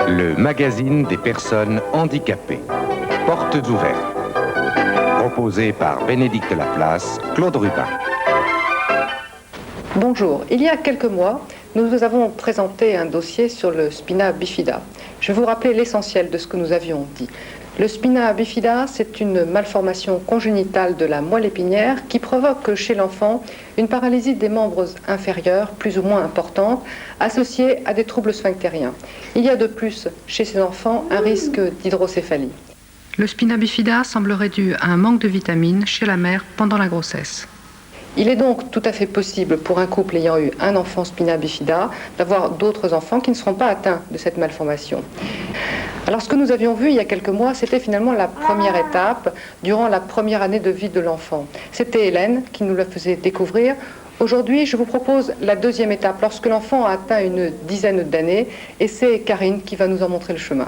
Le magazine des personnes handicapées. Portes ouvertes. Proposé par Bénédicte Laplace, Claude Rubin. Bonjour. Il y a quelques mois, nous vous avons présenté un dossier sur le spina bifida. Je vais vous rappeler l'essentiel de ce que nous avions dit. Le spina bifida, c'est une malformation congénitale de la moelle épinière qui provoque chez l'enfant une paralysie des membres inférieurs plus ou moins importante associée à des troubles sphinctériens. Il y a de plus chez ces enfants un risque d'hydrocéphalie. Le spina bifida semblerait dû à un manque de vitamines chez la mère pendant la grossesse. Il est donc tout à fait possible pour un couple ayant eu un enfant spina bifida d'avoir d'autres enfants qui ne seront pas atteints de cette malformation. Alors ce que nous avions vu il y a quelques mois, c'était finalement la première étape durant la première année de vie de l'enfant. C'était Hélène qui nous la faisait découvrir. Aujourd'hui, je vous propose la deuxième étape, lorsque l'enfant a atteint une dizaine d'années, et c'est Karine qui va nous en montrer le chemin.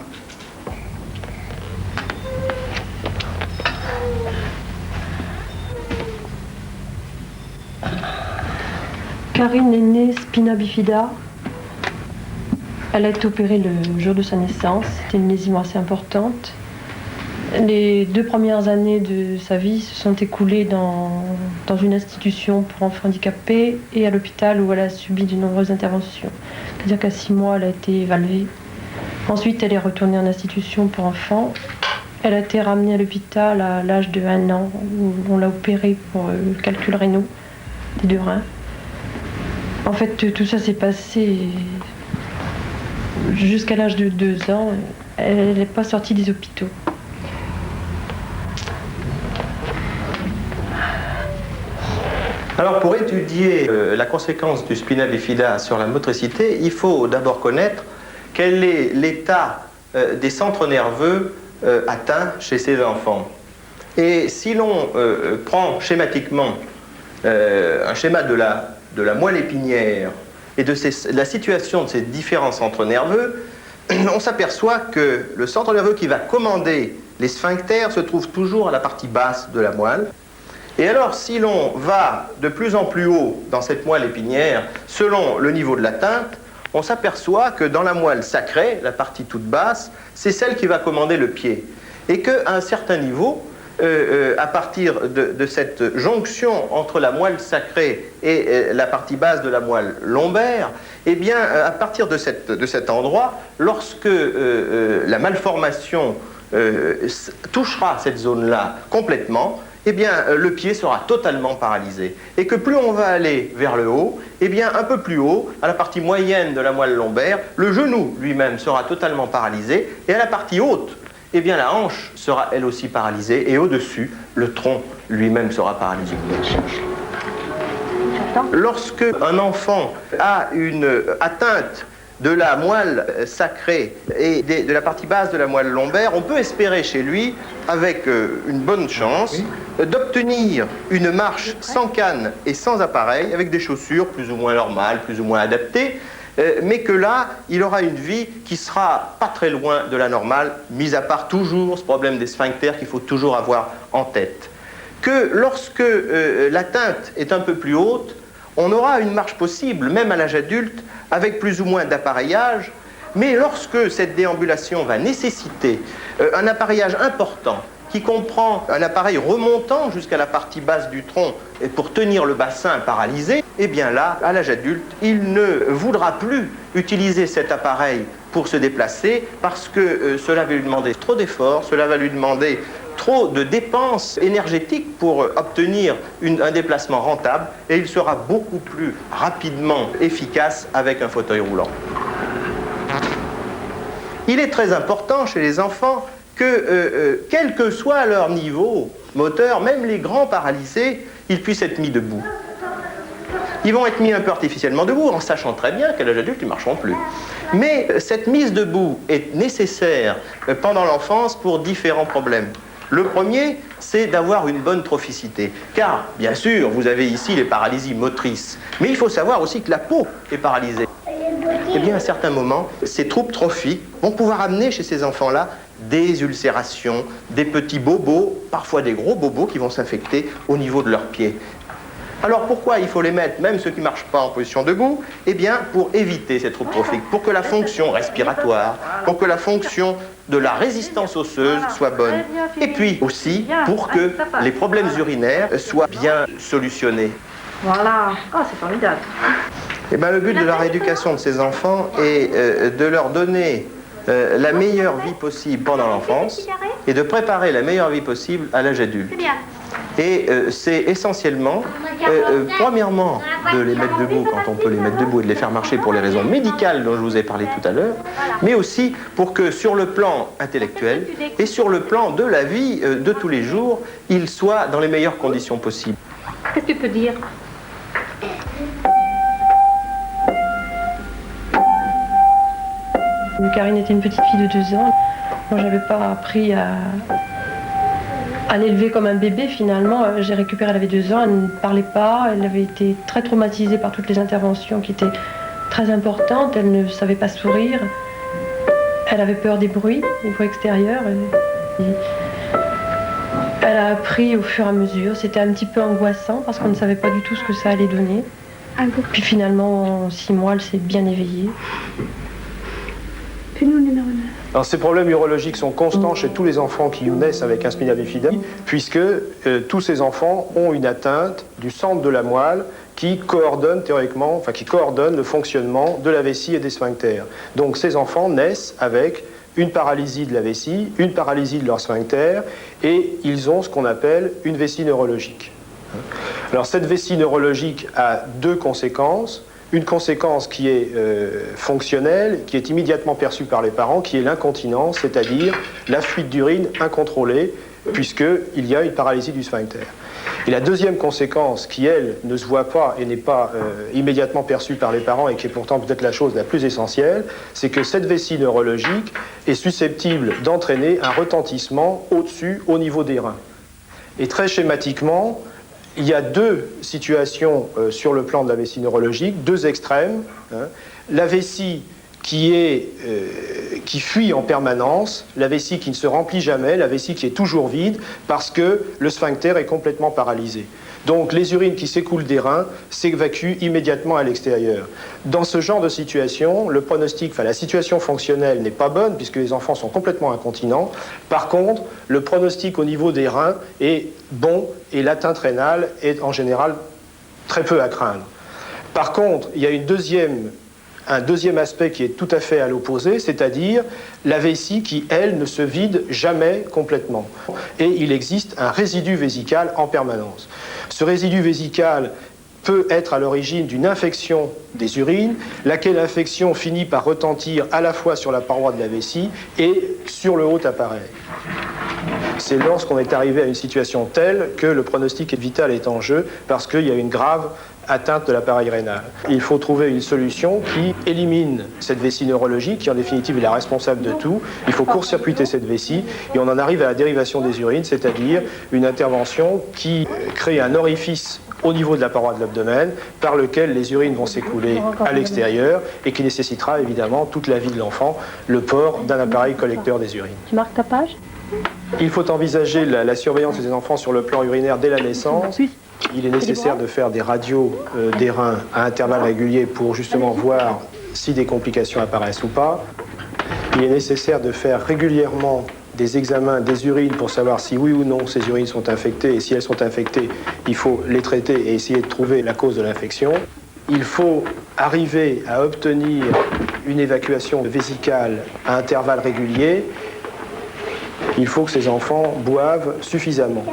Karine est née spina bifida. Elle a été opérée le jour de sa naissance. C'était une lésion assez importante. Les 2 premières années de sa vie se sont écoulées dans une institution pour enfants handicapés et à l'hôpital où elle a subi de nombreuses interventions. C'est-à-dire qu'à 6 mois, elle a été évaluée. Ensuite, elle est retournée en institution pour enfants. Elle a été ramenée à l'hôpital à l'âge de 1 an où on l'a opérée pour le calcul rénal des 2 reins. En fait, tout ça s'est passé jusqu'à l'âge de 2 ans. Elle n'est pas sortie des hôpitaux. Alors, pour étudier la conséquence du spina bifida sur la motricité, il faut d'abord connaître quel est l'état des centres nerveux atteints chez ces enfants. Et si l'on prend schématiquement un schéma de la moelle épinière et de la situation de ces différents centres nerveux, on s'aperçoit que le centre nerveux qui va commander les sphincters se trouve toujours à la partie basse de la moelle. Et alors, si l'on va de plus en plus haut dans cette moelle épinière, selon le niveau de l'atteinte, on s'aperçoit que dans la moelle sacrée, la partie toute basse, c'est celle qui va commander le pied. Et qu'à un certain niveau, à partir de cette jonction entre la moelle sacrée et la partie basse de la moelle lombaire, eh bien, à partir de cet endroit, lorsque la malformation touchera cette zone-là complètement, eh bien, le pied sera totalement paralysé. Et que plus on va aller vers le haut, eh bien, un peu plus haut, à la partie moyenne de la moelle lombaire, le genou lui-même sera totalement paralysé, et à la partie haute, eh bien, la hanche sera elle aussi paralysée, et au-dessus, le tronc lui-même sera paralysé. Lorsque un enfant a une atteinte de la moelle sacrée et de la partie basse de la moelle lombaire, on peut espérer chez lui, avec une bonne chance, d'obtenir une marche sans canne et sans appareil, avec des chaussures plus ou moins normales, plus ou moins adaptées, mais que là, il aura une vie qui sera pas très loin de la normale, mis à part toujours ce problème des sphincters qu'il faut toujours avoir en tête. Que lorsque l'atteinte est un peu plus haute, on aura une marche possible, même à l'âge adulte, avec plus ou moins d'appareillage, mais lorsque cette déambulation va nécessiter un appareillage important, qui comprend un appareil remontant jusqu'à la partie basse du tronc et pour tenir le bassin paralysé, eh bien là, à l'âge adulte, il ne voudra plus utiliser cet appareil pour se déplacer parce que cela va lui demander trop d'efforts, cela va lui demander trop de dépenses énergétiques pour obtenir un déplacement rentable, et il sera beaucoup plus rapidement efficace avec un fauteuil roulant. Il est très important chez les enfants que, quel que soit leur niveau moteur, même les grands paralysés, ils puissent être mis debout. Ils vont être mis un peu artificiellement debout, en sachant très bien qu'à l'âge adulte, ils ne marcheront plus. Mais cette mise debout est nécessaire pendant l'enfance pour différents problèmes. Le premier, c'est d'avoir une bonne trophicité. Car, bien sûr, vous avez ici les paralysies motrices, mais il faut savoir aussi que la peau est paralysée. Eh bien, à certains moments, ces troubles trophiques vont pouvoir amener chez ces enfants-là des ulcérations, des petits bobos, parfois des gros bobos qui vont s'infecter au niveau de leurs pieds. Alors pourquoi il faut les mettre, même ceux qui ne marchent pas en position debout? Eh bien, pour éviter ces troubles trophiques, pour que la fonction respiratoire, pour que la fonction de la résistance osseuse soit bonne, et puis aussi pour que les problèmes urinaires soient bien solutionnés. Voilà, oh, c'est formidable. Eh bien, le but de la rééducation de ces enfants est de leur donner la meilleure vie possible pendant l'enfance et de préparer la meilleure vie possible à l'âge adulte. Et c'est essentiellement, premièrement, de les mettre debout quand on peut les mettre debout et de les faire marcher pour les raisons médicales dont je vous ai parlé tout à l'heure, mais aussi pour que sur le plan intellectuel et sur le plan de la vie de tous les jours, ils soient dans les meilleures conditions possibles. Qu'est-ce que tu peux dire? Karine était une petite fille de 2 ans. Moi, j'avais pas appris à l'élever comme un bébé finalement. J'ai récupéré, elle avait 2 ans, elle ne parlait pas, elle avait été très traumatisée par toutes les interventions qui étaient très importantes, elle ne savait pas sourire, elle avait peur des bruits extérieurs. Elle a appris au fur et à mesure, c'était un petit peu angoissant parce qu'on ne savait pas du tout ce que ça allait donner. Puis finalement, en 6 mois, elle s'est bien éveillée. Alors, ces problèmes urologiques sont constants chez tous les enfants qui naissent avec un spina bifida, puisque tous ces enfants ont une atteinte du centre de la moelle qui coordonne théoriquement, enfin qui coordonne le fonctionnement de la vessie et des sphincters. Donc ces enfants naissent avec une paralysie de la vessie, une paralysie de leur sphincter, et ils ont ce qu'on appelle une vessie neurologique. Alors cette vessie neurologique a 2 conséquences. Une conséquence qui est fonctionnelle, qui est immédiatement perçue par les parents, qui est l'incontinence, c'est-à-dire la fuite d'urine incontrôlée, puisqu'il y a une paralysie du sphincter. Et la deuxième conséquence, qui elle ne se voit pas et n'est pas immédiatement perçue par les parents, et qui est pourtant peut-être la chose la plus essentielle, c'est que cette vessie neurologique est susceptible d'entraîner un retentissement au-dessus, au niveau des reins. Et très schématiquement, il y a 2 situations sur le plan de la vessie neurologique, 2 extrêmes. La vessie qui fuit en permanence, la vessie qui ne se remplit jamais, la vessie qui est toujours vide, parce que le sphincter est complètement paralysé. Donc les urines qui s'écoulent des reins s'évacuent immédiatement à l'extérieur. Dans ce genre de situation, le pronostic, la situation fonctionnelle n'est pas bonne puisque les enfants sont complètement incontinents. Par contre, le pronostic au niveau des reins est bon et l'atteinte rénale est en général très peu à craindre. Par contre, il y a un deuxième aspect qui est tout à fait à l'opposé, c'est-à-dire la vessie qui, elle, ne se vide jamais complètement. Et il existe un résidu vésical en permanence. Ce résidu vésical peut être à l'origine d'une infection des urines, laquelle infection finit par retentir à la fois sur la paroi de la vessie et sur le haut appareil. C'est lorsqu'on est arrivé à une situation telle que le pronostic vital est en jeu parce qu'il y a une grave atteinte de l'appareil rénal. Il faut trouver une solution qui élimine cette vessie neurologique, qui en définitive est la responsable de tout. Il faut court-circuiter cette vessie et on en arrive à la dérivation des urines, c'est-à-dire une intervention qui crée un orifice au niveau de la paroi de l'abdomen par lequel les urines vont s'écouler à l'extérieur et qui nécessitera évidemment toute la vie de l'enfant le port d'un appareil collecteur des urines. Tu marques ta page? Il faut envisager la surveillance des enfants sur le plan urinaire dès la naissance. Il est nécessaire de faire des radios des reins à intervalles réguliers pour justement voir si des complications apparaissent ou pas. Il est nécessaire de faire régulièrement des examens des urines pour savoir si oui ou non ces urines sont infectées. Et si elles sont infectées, il faut les traiter et essayer de trouver la cause de l'infection. Il faut arriver à obtenir une évacuation vésicale à intervalles réguliers. Il faut que ces enfants boivent suffisamment.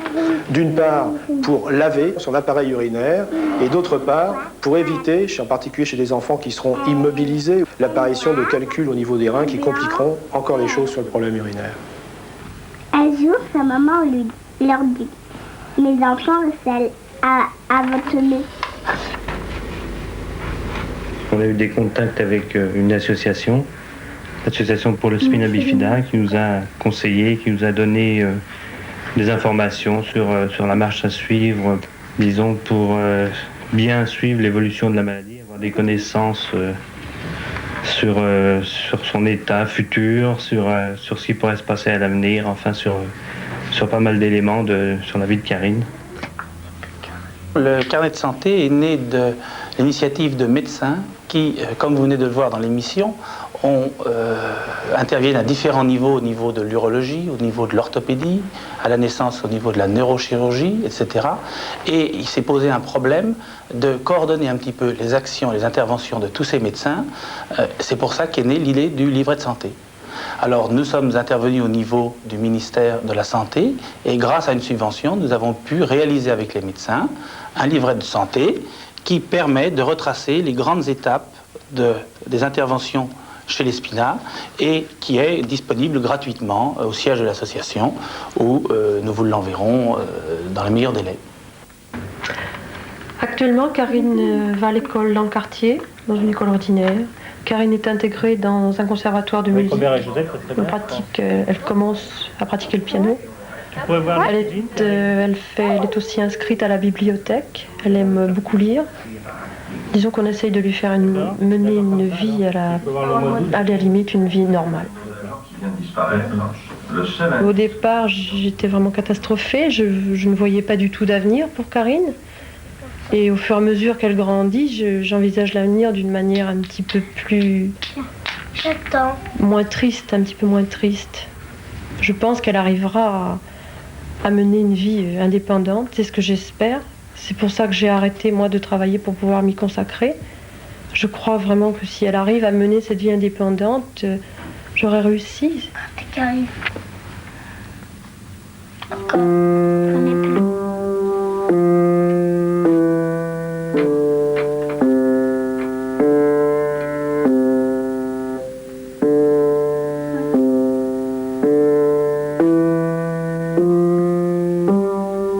D'une part, pour laver son appareil urinaire, et d'autre part, pour éviter, en particulier chez des enfants qui seront immobilisés, l'apparition de calculs au niveau des reins qui compliqueront encore les choses sur le problème urinaire. Un jour, sa maman leur dit « Mes enfants restent à votre nez ». On a eu des contacts avec une association, l'association pour le spina bifida, qui nous a conseillé, qui nous a donné des informations sur la marche à suivre, disons, pour bien suivre l'évolution de la maladie, avoir des connaissances sur son état futur, sur ce qui pourrait se passer à l'avenir, enfin sur pas mal d'éléments sur la vie de Karine. Le carnet de santé est né de l'initiative de médecins qui, comme vous venez de le voir dans l'émission, interviennent à différents niveaux, au niveau de l'urologie, au niveau de l'orthopédie, à la naissance au niveau de la neurochirurgie, etc. Et il s'est posé un problème de coordonner un petit peu les actions, les interventions de tous ces médecins. C'est pour ça qu'est née l'idée du livret de santé. Alors nous sommes intervenus au niveau du ministère de la Santé et grâce à une subvention, nous avons pu réaliser avec les médecins un livret de santé qui permet de retracer les grandes étapes des interventions chez les SPINA et qui est disponible gratuitement au siège de l'association où nous vous l'enverrons dans les meilleurs délais. Actuellement, Karine va à l'école dans le quartier, dans une école ordinaire. Karine est intégrée dans un conservatoire de musique. Elle commence à pratiquer le piano. Elle est aussi inscrite à la bibliothèque. Elle aime beaucoup lire. Disons qu'on essaye de lui faire mener une vie à la limite, une vie normale. Au départ, j'étais vraiment catastrophée. Je ne voyais pas du tout d'avenir pour Karine. Et au fur et à mesure qu'elle grandit, j'envisage l'avenir d'une manière un petit peu plus... moins triste, un petit peu moins triste. Je pense qu'elle arrivera à mener une vie indépendante, c'est ce que j'espère. C'est pour ça que j'ai arrêté, moi, de travailler pour pouvoir m'y consacrer. Je crois vraiment que si elle arrive à mener cette vie indépendante, j'aurai réussi.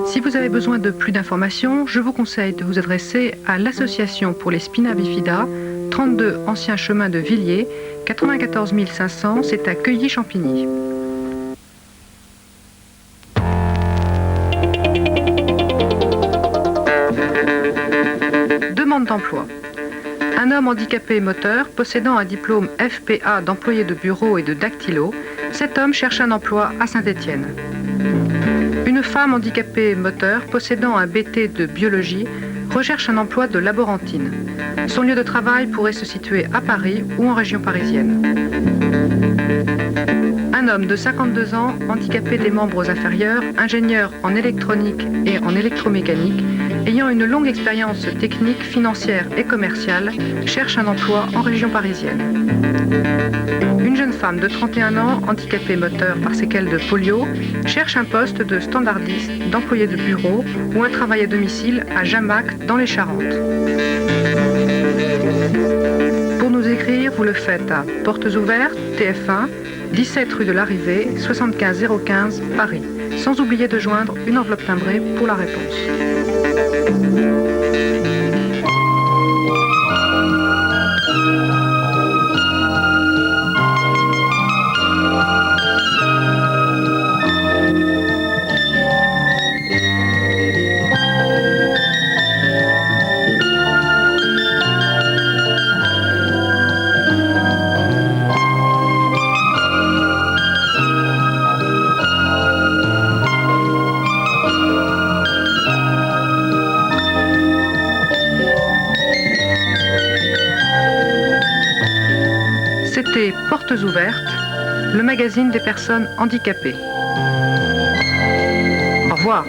Si vous avez besoin de plus d'informations, je vous conseille de vous adresser à l'Association pour les Spina Bifida, 32 Ancien Chemin de Villiers, 94 500, c'est à Queilly-Champigny. Demande d'emploi. Un homme handicapé moteur possédant un diplôme FPA d'employé de bureau et de dactylo, cet homme cherche un emploi à Saint-Étienne. Une femme handicapée moteur possédant un BT de biologie recherche un emploi de laborantine. Son lieu de travail pourrait se situer à Paris ou en région parisienne. Un homme de 52 ans, handicapé des membres inférieurs, ingénieur en électronique et en électromécanique, ayant une longue expérience technique, financière et commerciale, cherche un emploi en région parisienne. Une jeune femme de 31 ans, handicapée moteur par séquelles de polio, cherche un poste de standardiste, d'employé de bureau ou un travail à domicile à Jamac dans les Charentes. Pour nous écrire, vous le faites à Portes Ouvertes, TF1, 17 rue de l'Arrivée, 75 015, Paris, sans oublier de joindre une enveloppe timbrée pour la réponse. C'était Portes Ouvertes, le magazine des personnes handicapées. Au revoir.